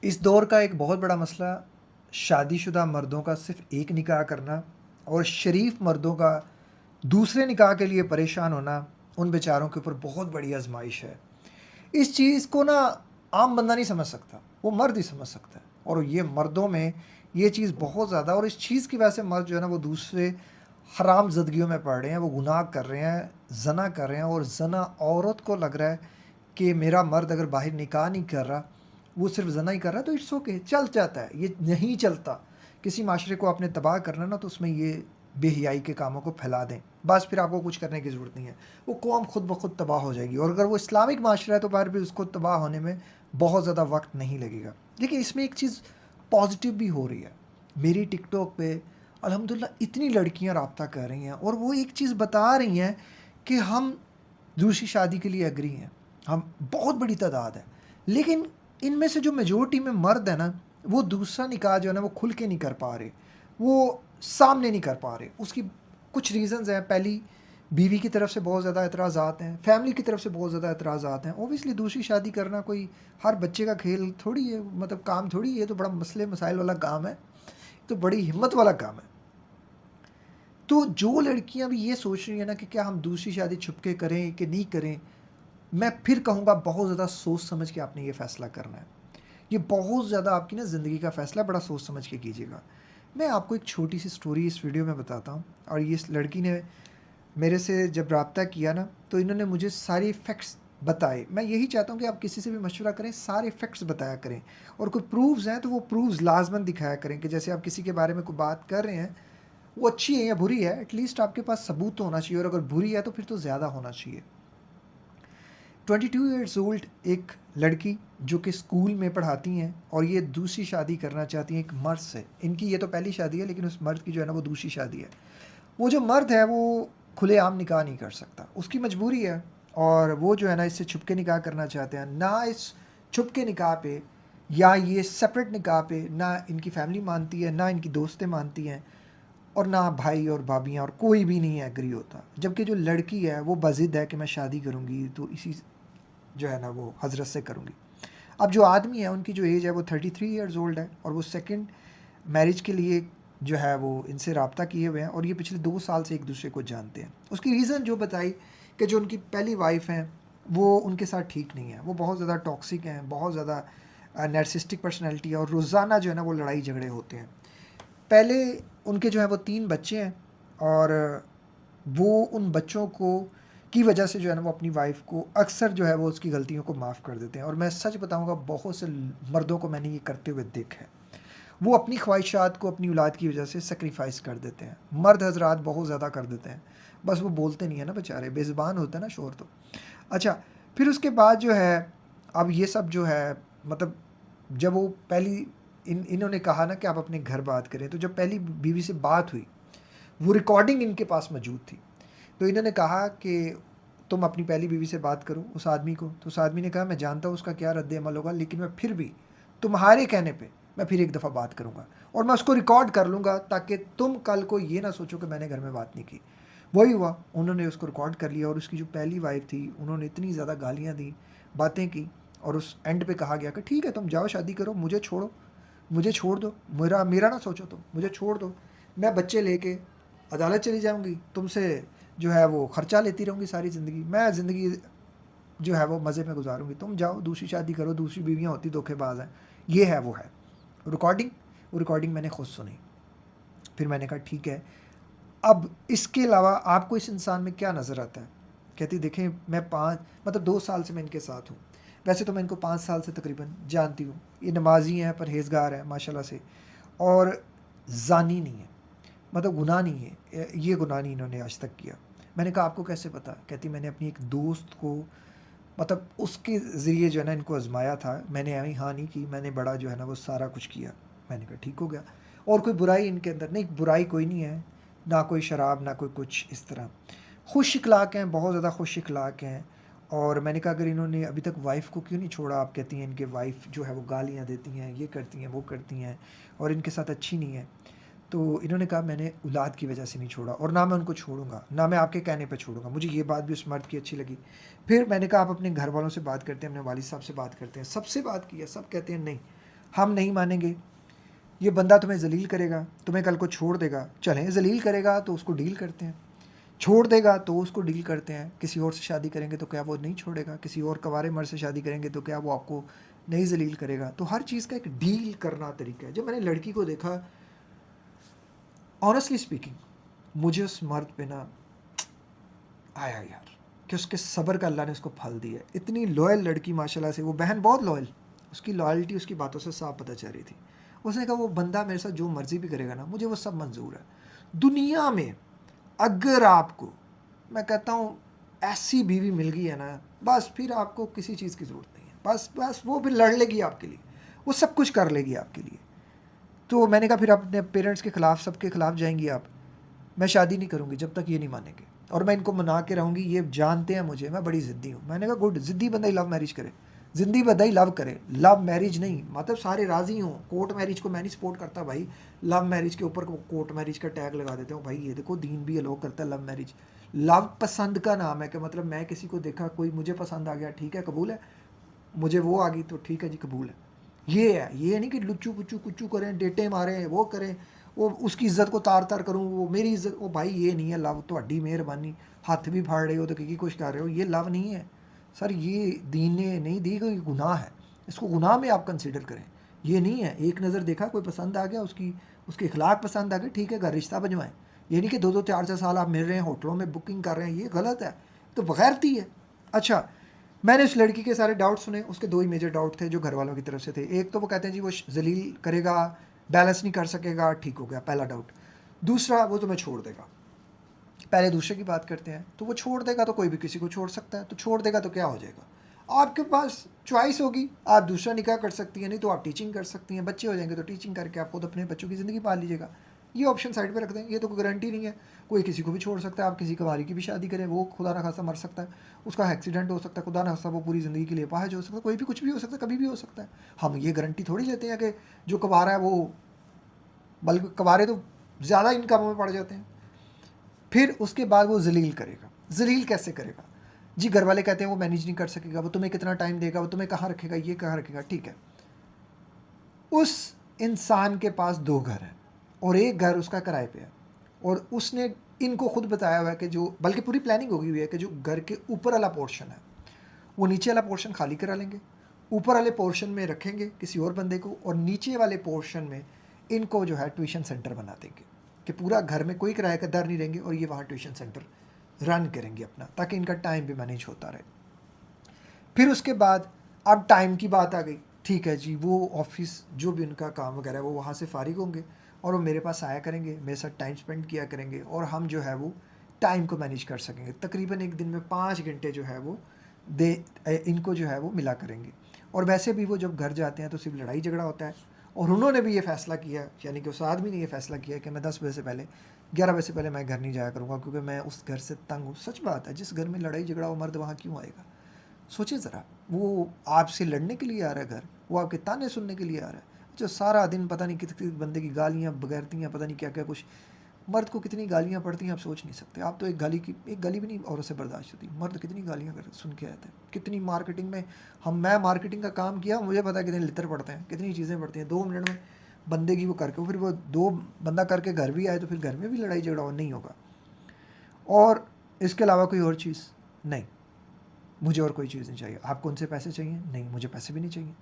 इस दौर का एक बहुत बड़ा मसला शादीशुदा मर्दों का सिर्फ एक निकाह करना और शरीफ मर्दों का दूसरे निकाह के लिए परेशान होना उन बेचारों के ऊपर बहुत बड़ी आजमाइश है। इस चीज़ को ना आम बंदा नहीं समझ सकता, वो मर्द ही समझ सकता है। और ये मर्दों में ये चीज़ बहुत ज़्यादा, और इस चीज़ की वजह से मर्द जो है ना वो दूसरे हराम ज़दगियों में पड़ रहे हैं, वो गुनाह कर रहे हैं, जना कर रहे हैं। और जना औरत को लग रहा है कि मेरा मर्द अगर बाहर निकाह नहीं कर रहा, वो सिर्फ जना ही कर रहा है तो इट्स ओके, चल जाता है। ये नहीं चलता। किसी माशरे को आपने तबाह करना ना तो उसमें ये बेहयाई के कामों को फैला दें, बस फिर आपको कुछ करने की ज़रूरत नहीं है। वो कौम खुद ब खुद तबाह हो जाएगी। और अगर वो इस्लामिक माशरा है तो फिर भी उसको तबाह होने में बहुत ज़्यादा वक्त नहीं लगेगा। देखिए, इसमें एक चीज़ पॉजिटिव भी हो रही है। मेरी टिकटॉक पे अल्हम्दुलिल्लाह इतनी लड़कियां रब्ता कर रही हैं और वो एक चीज़ बता रही हैं कि हम दूसरी शादी के लिए एग्री हैं। हम बहुत बड़ी तादाद है, लेकिन इनमें से जो मेजोरिटी में मर्द है ना, वो दूसरा निकाह जो है ना वो खुल के नहीं कर पा रहे, वो सामने नहीं कर पा रहे। उसकी कुछ रीज़न्स हैं। पहली, बीवी की तरफ से बहुत ज़्यादा एतराज़ात हैं, फैमिली की तरफ से बहुत ज़्यादा एतराज़ात हैं। ओबियसली दूसरी शादी करना कोई हर बच्चे का खेल थोड़ी है, मतलब काम थोड़ी है। ये तो बड़ा मसले मसाइल वाला काम है, तो बड़ी हिम्मत वाला काम है। तो जो लड़कियां भी ये सोच रही हैं ना कि क्या हम दूसरी शादी छुपके करें कि नहीं करें, मैं फिर कहूँगा बहुत ज़्यादा सोच समझ के आपने ये फ़ैसला करना है। ये बहुत ज़्यादा आपकी ना ज़िंदगी का फ़ैसला बड़ा सोच समझ के कीजिएगा। मैं आपको एक छोटी सी स्टोरी इस वीडियो में बताता हूँ। और ये इस लड़की ने मेरे से जब रब्ता किया ना तो इन्होंने मुझे सारे फैक्ट्स बताए। मैं यही चाहता हूँ कि आप किसी से भी मशवरा करें, सारे फैक्ट्स बताया करें। और कोई प्रूफ्स हैं तो वो प्रूफ्स लाजमन दिखाया करें कि जैसे आप किसी के बारे में कोई बात कर रहे हैं, वो अच्छी है या बुरी है, एटलीस्ट आपके पास सबूत तो होना चाहिए। और अगर बुरी है तो फिर तो ज़्यादा होना चाहिए। 22 ईयर्स ओल्ड एक लड़की जो कि स्कूल में पढ़ाती हैं और ये दूसरी शादी करना चाहती हैं एक मर्द से। इनकी ये तो पहली शादी है, लेकिन उस मर्द की जो है ना वो दूसरी शादी है। वो जो मर्द है वो खुलेआम निकाह नहीं कर सकता, उसकी मजबूरी है। और वो जो है ना इससे छुपके निकाह करना चाहते हैं। ना इस छुपके निकाह पे या ये सेपरेट निकाह पे ना इनकी फैमिली मानती है, ना इनकी दोस्तें मानती हैं, और ना भाई और भाभियाँ और कोई भी नहीं एग्री होता। जबकि जो लड़की है वो बज़िद है कि मैं शादी करूँगी तो इसी जो है ना वो हज़रत से करूँगी। अब जो आदमी है उनकी जो एज है वो 33 ईयर्स ओल्ड है और वो सेकंड मैरिज के लिए जो है वो इनसे रब्ता किए हुए हैं और ये पिछले 2 साल से एक दूसरे को जानते हैं। उसकी रीज़न जो बताई कि जो उनकी पहली वाइफ हैं वो उनके साथ ठीक नहीं है, वो बहुत ज़्यादा टॉक्सिक हैं, बहुत ज़्यादा नार्सिसिस्टिक पर्सनैलिटी है और रोज़ाना जो है ना वो लड़ाई झगड़े होते हैं। पहले उनके जो है वो 3 बच्चे हैं और वो उन बच्चों को की वजह से जो है ना वो अपनी वाइफ को अक्सर जो है वो उसकी गलतियों को माफ़ कर देते हैं। और मैं सच बताऊंगा, बहुत से मर्दों को मैंने ये करते हुए देखा है। वो अपनी ख्वाहिशात को अपनी औलाद की वजह से सेक्रीफाइस कर देते हैं। मर्द हजरात बहुत ज़्यादा कर देते हैं, बस वो बोलते नहीं है ना बेचारे, बेज़ुबान होते हैं ना शोर तो। अच्छा, फिर उसके बाद जो है अब ये सब जो है, मतलब जब वो पहली इन्होंने कहा ना कि आप अपने घर बात करें, तो जब पहली बीवी से बात हुई वो रिकॉर्डिंग इनके पास मौजूद थी। तो इन्होंने कहा कि तुम अपनी पहली बीवी से बात करो उस आदमी को। तो उस आदमी ने कहा मैं जानता हूँ उसका क्या रद्द अमल होगा, लेकिन मैं फिर भी तुम्हारे कहने पे मैं फिर एक दफ़ा बात करूँगा और मैं उसको रिकॉर्ड कर लूँगा ताकि तुम कल को ये ना सोचो कि मैंने घर में बात नहीं की। वही हुआ, उन्होंने उसको रिकॉर्ड कर लिया और उसकी जो पहली वाइफ थी उन्होंने इतनी ज़्यादा गालियाँ दी, बातें की, और उस एंड पे कहा गया कि ठीक है तुम जाओ शादी करो, मुझे छोड़ो, मुझे छोड़ दो, मेरा मेरा ना सोचो, तुम मुझे छोड़ दो, मैं बच्चे लेके अदालत चली जाऊँगी, तुमसे जो है वो ख़र्चा लेती रहूँगी सारी ज़िंदगी, मैं ज़िंदगी जो है वो मज़े में गुजारूँगी, तुम जाओ दूसरी शादी करो, दूसरी बीवियाँ होती धोखेबाज हैं, ये है वो है। रिकॉर्डिंग, वो रिकॉर्डिंग मैंने खुद सुनी। फिर मैंने कहा ठीक है, अब इसके अलावा आपको इस इंसान में क्या नज़र आता है? कहती देखें मैं 2 साल से मैं इनके साथ हूँ। वैसे तो मैं इनको 5 साल से तकरीबन जानती हूँ। ये नमाज़ी हैं, परहेज़गार हैं माशाल्लाह से, और ज़ानी नहीं है, मतलब गुनाह नहीं है, ये गुनाह नहीं इन्होंने आज तक किया। मैंने कहा आपको कैसे पता? कहती मैंने अपनी एक दोस्त को, मतलब उसके ज़रिए जो है ना इनको आज़माया था, मैंने हाँ नहीं की, मैंने बड़ा जो है ना वो सारा कुछ किया। मैंने कहा ठीक हो गया, और कोई बुराई इनके अंदर नहीं, बुराई कोई नहीं है, ना कोई शराब ना कोई कुछ इस तरह। खुश इखलाक हैं, बहुत ज़्यादा खुश इखलाक हैं। और मैंने कहा अगर इन्होंने अभी तक वाइफ़ को क्यों नहीं छोड़ा? आप कहती हैं इनके वाइफ़ जो है वो गालियाँ देती हैं, ये करती हैं वो करती हैं और इनके साथ अच्छी नहीं है। तो इन्होंने कहा मैंने औलाद की वजह से नहीं छोड़ा और ना मैं उनको छोड़ूंगा, ना मैं आपके कहने पे छोड़ूंगा। मुझे ये बात भी उस मर्द की अच्छी लगी। फिर मैंने कहा आप अपने घर वालों से बात करते हैं, अपने वालिद साहब से बात करते हैं, सबसे बात की है, सब कहते हैं नहीं, हम नहीं मानेंगे, ये बंदा तुम्हें जलील करेगा, तुम्हें कल को छोड़ देगा, चलें जलील करेगा तो उसको डील करते हैं, छोड़ देगा तो उसको डील करते हैं, किसी और से शादी करेंगे तो क्या वो नहीं छोड़ेगा, किसी और कवारे मर्द से शादी करेंगे तो क्या वो आपको नहीं जलील करेगा। तो हर चीज़ का एक डील करना तरीका है। जब मैंने लड़की को देखा, ऑनेस्टली स्पीकिंग, मुझे उस मर्द पे ना आया यार कि उसके सब्र का अल्लाह ने उसको फल दिया। इतनी लॉयल लड़की माशाल्लाह से, वो बहन बहुत लॉयल, उसकी लॉयल्टी उसकी बातों से साफ पता चल रही थी। उसने कहा वो बंदा मेरे साथ जो मर्जी भी करेगा ना, मुझे वो सब मंजूर है। दुनिया में अगर आपको, मैं कहता हूँ, ऐसी बीवी मिल गई है ना, बस फिर आपको किसी चीज़ की ज़रूरत नहीं है। बस वो फिर लड़ लेगी आपके लिए, वो सब कुछ कर लेगी आपके लिए। तो मैंने कहा फिर अपने पेरेंट्स के ख़िलाफ़, सबके ख़िलाफ़ जाएंगी आप? मैं शादी नहीं करूँगी जब तक ये नहीं मानेंगे, और मैं इनको मना के रहूँगी। ये जानते हैं मुझे, मैं बड़ी ज़िद्दी हूँ। मैंने कहा गुड, ज़िद्दी बंदा ही लव मैरिज करे, ज़िद्दी बंदा ही लव करे, लव मैरिज नहीं। मतलब सारे राज़ी हों। कोर्ट मैरिज को मैं नहीं सपोर्ट करता भाई, लव मैरिज के ऊपर कोर्ट मैरिज का टैग लगा देते हो भाई। ये देखो दीन भी अलो करता है लव मैरिज। लव पसंद का नाम है कि मतलब मैं किसी को देखा, कोई मुझे पसंद आ गया, ठीक है कबूल है, मुझे वो आ गई तो ठीक है जी कबूल है। ये है, ये नहीं कि लुच्चू पुच्चू कुच्चू करें, डेटे मारें, वो करें, वो उसकी इज्जत को तार तार करूँ, वो मेरी इज्जत, वो भाई ये नहीं है लव। तो मेहरबानी, हाथ भी फाड़ रहे हो तो की कुछ कर रहे हो, ये लव नहीं है सर। ये दीन ने नहीं दी, कोई गुनाह है, इसको गुनाह में आप कंसिडर करें। ये नहीं है एक नज़र देखा, कोई पसंद आ गया, उसके अखलाक पसंद आ गए, ठीक है घर रिश्ता बनवाएं। ये नहीं कि 2-2 4-4 साल आप मिल रहे हैं, होटलों में बुकिंग कर रहे हैं, ये गलत है, तो बगैरती है। अच्छा, मैंने उस लड़की के सारे डाउट सुने। उसके 2 ही मेजर डाउट थे जो घर वालों की तरफ से थे। एक तो वो कहते हैं जी वो जलील करेगा, बैलेंस नहीं कर सकेगा, ठीक हो गया पहला डाउट। दूसरा, वो तुम्हें छोड़ देगा। पहले दूसरे की बात करते हैं, तो वो छोड़ देगा तो कोई भी किसी को छोड़ सकता है, तो छोड़ देगा तो क्या हो जाएगा, आपके पास चॉइस होगी, आप दूसरा निकाह कर सकती हैं, नहीं तो आप टीचिंग कर सकती हैं। बच्चे हो जाएंगे तो टीचिंग करके आप खुद अपने बच्चों की ज़िंदगी पाल लीजिएगा। ये ऑप्शन साइड पे रख दें, ये तो कोई गारंटी नहीं है, कोई किसी को भी छोड़ सकता है। आप किसी कवारी की भी शादी करें, वो खुदा ना खासा मर सकता है, उसका एक्सीडेंट हो सकता है, खुदा ना खासा वो पूरी ज़िंदगी के लिए अपाहिज हो सकता है, कोई भी कुछ भी हो सकता है, कभी भी हो सकता है। हम ये गारंटी थोड़ी लेते हैं कि जो कवारा है वो, बल्कि कवारे तो ज़्यादा इनकम में पड़ जाते हैं। फिर उसके बाद वो जलील करेगा। जलील कैसे करेगा जी? घर वाले कहते हैं वो मैनेज नहीं कर सकेगा, वो तुम्हें कितना टाइम देगा, वो तुम्हें कहाँ रखेगा, ये कहाँ रखेगा, ठीक है। उस इंसान के पास 2 घर हैं और एक घर उसका किराए पे है, और उसने इनको खुद बताया हुआ है कि जो, बल्कि पूरी प्लानिंग होगी हुई है कि जो घर के ऊपर वाला पोर्शन है वो नीचे वाला पोर्शन खाली करा लेंगे, ऊपर वाले पोर्शन में रखेंगे किसी और बंदे को, और नीचे वाले पोर्शन में इनको जो है ट्यूशन सेंटर बना देंगे कि पूरा घर में कोई किराएदार नहीं रहेंगे और ये वहाँ ट्यूशन सेंटर रन करेंगे अपना, ताकि इनका टाइम भी मैनेज होता रहे। फिर उसके बाद अब टाइम की बात आ गई, ठीक है जी, वो ऑफिस जो भी उनका काम वगैरह है वो वहाँ से फारिग होंगे और वो मेरे पास आया करेंगे, मेरे साथ टाइम स्पेंड किया करेंगे, और हम जो है वो टाइम को मैनेज कर सकेंगे। तकरीबन एक दिन में 5 घंटे जो है वो इनको जो है वो मिला करेंगे। और वैसे भी वो जब घर जाते हैं तो सिर्फ लड़ाई झगड़ा होता है, और उन्होंने भी ये फ़ैसला किया, यानी कि उस आदमी ने ये फ़ैसला किया कि मैं 10 बजे से पहले, 11 बजे से पहले मैं घर नहीं जाया करूँगा, क्योंकि मैं उस घर से तंग हूँ। सच बात है, जिस घर में लड़ाई झगड़ा हो मर्द वहाँ क्यों आएगा? सोचिए ज़रा, वो आपसे लड़ने के लिए आ रहा है घर, वो आपके ताने सुनने के लिए आ रहा है, जो सारा दिन पता नहीं किस बंदे की गालियाँ बगैरतियाँ, पता नहीं क्या क्या कुछ। मर्द को कितनी गालियाँ पड़ती हैं आप सोच नहीं सकते। आप तो एक गाली भी नहीं औरत से बर्दाश्त होती, मर्द कितनी गालियाँ कर सुन के आते हैं, कितनी मार्केटिंग में। मैं मार्केटिंग का काम किया, मुझे पता है कितने लितर पड़ते हैं, कितनी चीज़ें पड़ती हैं 2 मिनट में बंदे की वो करके, फिर वो 2 बंदा करके घर भी आए तो फिर घर में भी लड़ाई झगड़ा नहीं होगा। और इसके अलावा कोई और चीज़ नहीं, मुझे और कोई चीज़ नहीं चाहिए। आपको उनसे पैसे चाहिए? नहीं, मुझे पैसे भी नहीं चाहिए।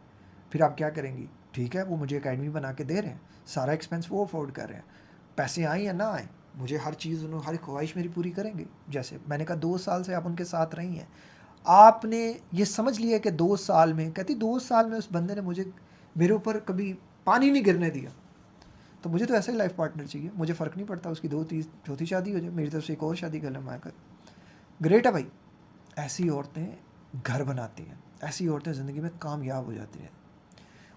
फिर आप क्या करेंगी? ठीक है, वो मुझे एकेडमी बना के दे रहे हैं, सारा एक्सपेंस वो अफोर्ड कर रहे हैं, पैसे आए या ना आए, मुझे हर चीज़, उन्होंने हर ख्वाहिश मेरी पूरी करेंगे। जैसे मैंने कहा 2 साल से आप उनके साथ रही हैं, आपने ये समझ लिया कि 2 साल में, कहती 2 साल में उस बंदे ने मुझे, मेरे ऊपर कभी पानी नहीं गिरने दिया, तो मुझे तो ऐसा ही लाइफ पार्टनर चाहिए। मुझे फ़र्क नहीं पड़ता उसकी 2-3 चौथी शादी हो जाए, मेरी तरफ से एक और शादी कर लें, मैं कर, ग्रेट है भाई। ऐसी औरतें घर बनाती हैं, ऐसी औरतें ज़िंदगी में कामयाब हो जाती हैं।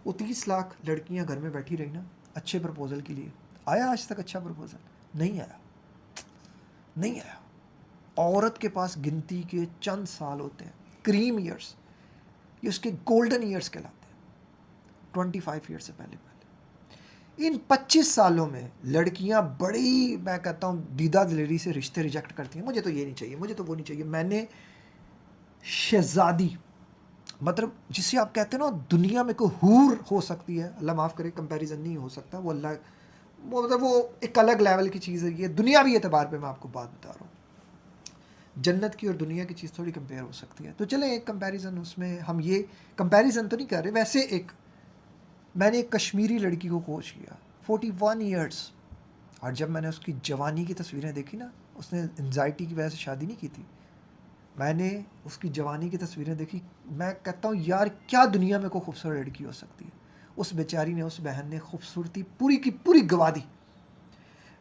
वो 30 लाख लड़कियां घर में बैठी रही ना अच्छे प्रपोजल के लिए, आया आज तक अच्छा प्रपोजल? नहीं आया, नहीं आया। औरत के पास गिनती के चंद साल होते हैं, क्रीम ईयर्स, ये उसके गोल्डन ईयर्स कहलाते हैं, 25 ईयर्स से पहले पहले। इन 25 सालों में लड़कियां बड़ी, मैं कहता हूँ, दीदा दिलेरी से रिश्ते रिजेक्ट करती हैं। मुझे तो ये नहीं चाहिए, मुझे तो वो नहीं चाहिए। मैंने शहजादी मतलब जिसे आप कहते हैं ना दुनिया में कोई हूर हो सकती है, अल्लाह माफ़ करे कंपैरिजन नहीं हो सकता, वो अल्लाह वो मतलब वो एक अलग लेवल की चीज़ है। ये दुनियावी एतबार पे मैं आपको बात बता रहा हूँ, जन्नत की और दुनिया की चीज़ थोड़ी कंपेयर हो सकती है। तो चलें एक कंपैरिजन, उसमें हम ये कंपैरिजन तो नहीं कर रहे, वैसे एक मैंने एक कश्मीरी लड़की को कोच किया 41 ईयर्स, और जब मैंने उसकी जवानी की तस्वीरें देखी ना, उसने एंजाइटी की वजह से शादी नहीं की थी, मैंने उसकी जवानी की तस्वीरें देखी, मैं कहता हूँ यार क्या दुनिया में कोई खूबसूरत लड़की हो सकती है। उस बेचारी ने, उस बहन ने खूबसूरती पूरी की पूरी गवा दी,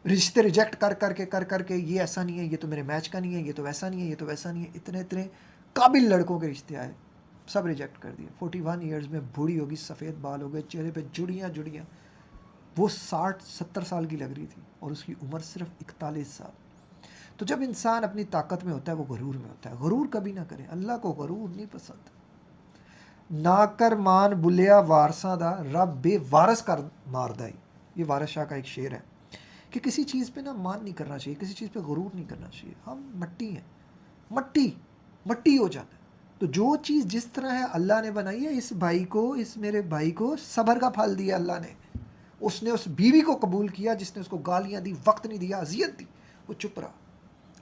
रिश्ते रिजेक्ट कर करके ये ऐसा नहीं है, ये तो मेरे मैच का नहीं है, ये तो वैसा नहीं है, ये तो वैसा नहीं है, इतने इतने काबिल लड़कों के रिश्ते आए, सब रिजेक्ट कर दिए। 41 ईयर्स में बूढ़ी होगी, सफ़ेद बाल हो गए, चेहरे पे जुड़ियाँ जुड़ियाँ, वो 60-70 साल की लग रही थी और उसकी उम्र सिर्फ 41 साल। तो जब इंसान अपनी ताकत में होता है वो गरूर में होता है। गरूर कभी ना करें, अल्लाह को गरूर नहीं पसंद। ना कर मान बुलिया वारसा दा, रब बेवारस कर मारदा ही, ये वारस शाह का एक शेर है कि किसी चीज़ पे ना मान नहीं करना चाहिए, किसी चीज़ पे गरूर नहीं करना चाहिए। हम मट्टी हैं, मट्टी मट्टी हो जाना है। तो जो चीज़ जिस तरह है अल्लाह ने बनाई है, इस भाई को, इस मेरे भाई को सब्र का फल दिया अल्लाह ने। उसने उस बीवी को कबूल किया जिसने उसको गालियाँ दी, वक्त नहीं दिया, अजियत दी, वो चुप रहा।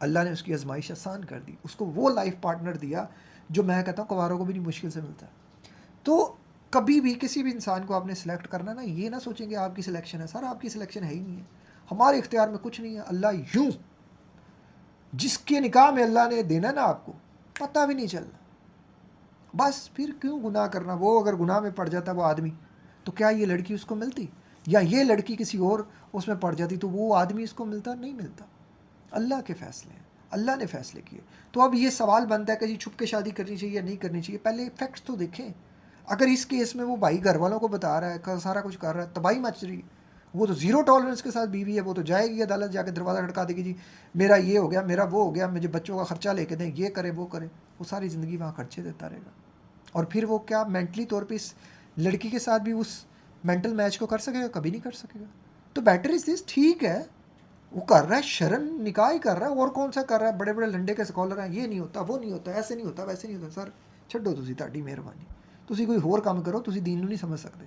अल्लाह ने उसकी आजमाइश आसान कर दी, उसको वो लाइफ पार्टनर दिया जो मैं कहता हूँ कुंवारों को भी नहीं मुश्किल से मिलता। तो कभी भी किसी भी इंसान को आपने सेलेक्ट करना ना, ये ना सोचेंगे आपकी सिलेक्शन है, सर आपकी सिलेक्शन है ही नहीं है, हमारे इख्तियार में कुछ नहीं है। अल्लाह यूँ जिसके निकाह में अल्लाह ने देना ना, आपको पता भी नहीं चलना। बस फिर क्यों गुनाह करना। वो अगर गुनाह में पड़ जाता वो आदमी, तो क्या ये लड़की उसको मिलती, या ये लड़की किसी और उसमें पड़ जाती तो वो आदमी इसको मिलता, नहीं मिलता। अल्लाह के फ़ैसले हैं, अल्लाह ने फ़ैसले किए। तो अब ये सवाल बनता है कि जी छुप के शादी करनी चाहिए या नहीं करनी चाहिए। पहले फैक्ट्स तो देखें। अगर इस केस में वो भाई घर वालों को बता रहा है, सारा कुछ कर रहा है, तबाही मच रही है, वो तो ज़ीरो टॉलरेंस के साथ बीवी है, वो तो जाएगी अदालत, जाके दरवाज़ा खटका देगी, जी मेरा ये हो गया, मेरा वो हो गया, मुझे बच्चों का ख़र्चा लेके दें, ये करे वो करे। वो सारी ज़िंदगी वहाँ खर्चे देता रहेगा, और फिर वो क्या मेंटली तौर पे इस लड़की के साथ भी उस मेंटल मैच को कर सकेगा, कभी नहीं कर सकेगा। तो बेटर इज़ दिस, ठीक है वो कर रहा है, शरण निकाह ही कर रहा है, और कौन सा कर रहा है। बड़े बड़े लंडे के स्कॉलर हैं, ये नहीं होता, वो नहीं होता, ऐसे नहीं होता, वैसे नहीं होता। सर छड्डो, तुसी ताड़ी मेहरबानी, तुसी कोई होर काम करो, तुसी दीन नूं नहीं समझ सकते।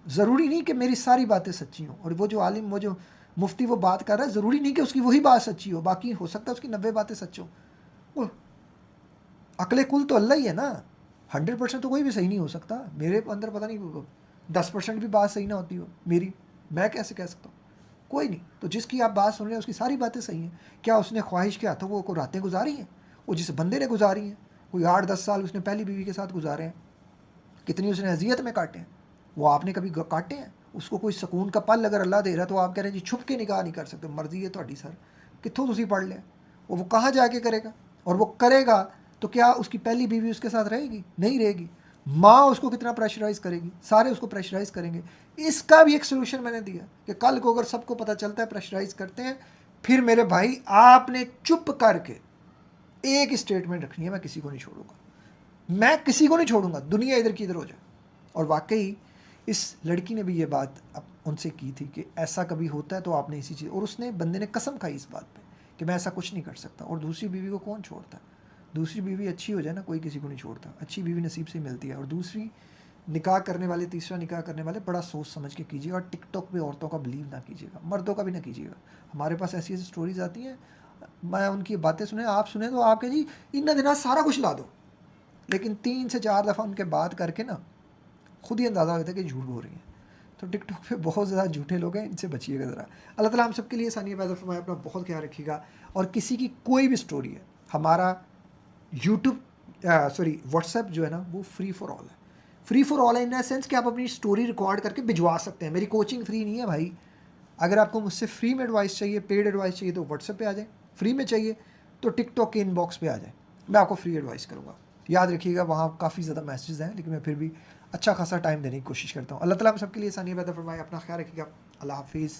ज़रूरी नहीं कि मेरी सारी बातें सच्ची हों, और वो जो आलिम, वो जो मुफ्ती वो बात कर रहा है, ज़रूरी नहीं कि उसकी वही बात सच्ची हो, बाकी हो सकता है उसकी 90 बातें सच हों। वो अकले कुल तो अल्लाह ही है ना, 100% तो कोई भी सही नहीं हो सकता। मेरे अंदर पता नहीं 10% भी बात सही ना होती हो मेरी, मैं कैसे कह सकता हूँ। कोई नहीं। तो जिसकी आप बात सुन रहे हैं उसकी सारी बातें सही हैं। क्या उसने ख्वाहिश के हाथों को रातें गुजारी हैं, वो जिस बंदे ने गुजारी हैं। कोई 8-10 साल उसने पहली बीवी के साथ गुजारे हैं, कितनी उसने अजियत में काटे हैं, वो आपने कभी काटे हैं। उसको कोई सुकून का पल अगर अल्लाह दे रहा है, तो आप कह रहे हैं जी छुप के निकाह नहीं कर सकते, मर्जी है ਤੁਹਾਡੀ सर, कित्थों तुसी पढ़ लें। वो कहाँ जाके करेगा, और वो करेगा तो क्या उसकी पहली बीवी उसके साथ रहेगी, नहीं रहेगी। माँ उसको कितना प्रेशराइज़ करेगी, सारे उसको प्रेशराइज़ करेंगे। इसका भी एक सोल्यूशन मैंने दिया कि कल को अगर सबको पता चलता है प्रेशराइज़ करते हैं, फिर मेरे भाई आपने चुप करके एक स्टेटमेंट रखनी है, मैं किसी को नहीं छोड़ूंगा, मैं किसी को नहीं छोड़ूंगा, दुनिया इधर की इधर हो जाए। और वाकई इस लड़की ने भी ये बात अब उनसे की थी कि ऐसा कभी होता है तो आपने इसी चीज़, और उसने बंदे ने कसम खाई इस बात पे कि मैं ऐसा कुछ नहीं कर सकता। और दूसरी बीवी को कौन छोड़ता है, दूसरी बीवी अच्छी हो जाए ना, कोई किसी को नहीं छोड़ता, अच्छी बीवी नसीब से मिलती है। और दूसरी निकाह करने वाले, तीसरा निकाह करने वाले बड़ा सोच समझ के कीजिएगा, और टिकटॉक पे औरतों का बिलीव ना कीजिएगा, मर्दों का भी ना कीजिएगा। हमारे पास ऐसी ऐसी स्टोरीज आती हैं, मैं उनकी बातें सुने, आप सुने तो आप कह जी इन दिन सारा कुछ ला दो, लेकिन 3 से 4 दफ़ा उनके बात करके ना खुद ही अंदाज़ा होता है कि झूठ बोल रही हैं। तो टिकटॉक पे बहुत ज़्यादा झूठे लोग हैं, इनसे बचिएगा ज़रा। अल्लाह ताला हम सब के लिए आसानियाँ पैदा फरमाए। अपना बहुत ख्याल रखिएगा। और किसी की कोई भी स्टोरी है, हमारा यूट्यूब व्हाट्सएप जो है ना, वो फ्री फॉर ऑल है। फ्री फॉर ऑल है इन द सेंस कि आप अपनी स्टोरी रिकॉर्ड करके भिजवा सकते हैं। मेरी कोचिंग फ्री नहीं है भाई। अगर आपको मुझसे फ्री में एडवाइस चाहिए, पेड एडवाइस चाहिए, तो व्हाट्सएप पे आ जाए। फ्री में चाहिए तो टिकटॉक के इनबॉक्स पे आ जाए, मैं आपको फ्री एडवाइस करूँगा। याद रखिएगा, वहाँ काफ़ी ज़्यादा मैसेजेस हैं, लेकिन मैं फिर भी अच्छा खासा टाइम देने की कोशिश करता हूँ। अल्लाह ताला हम सबके लिए आसानियाँ पैदा फरमाए। अपना ख्याल रखिएगा। अल्लाह हाफिज़।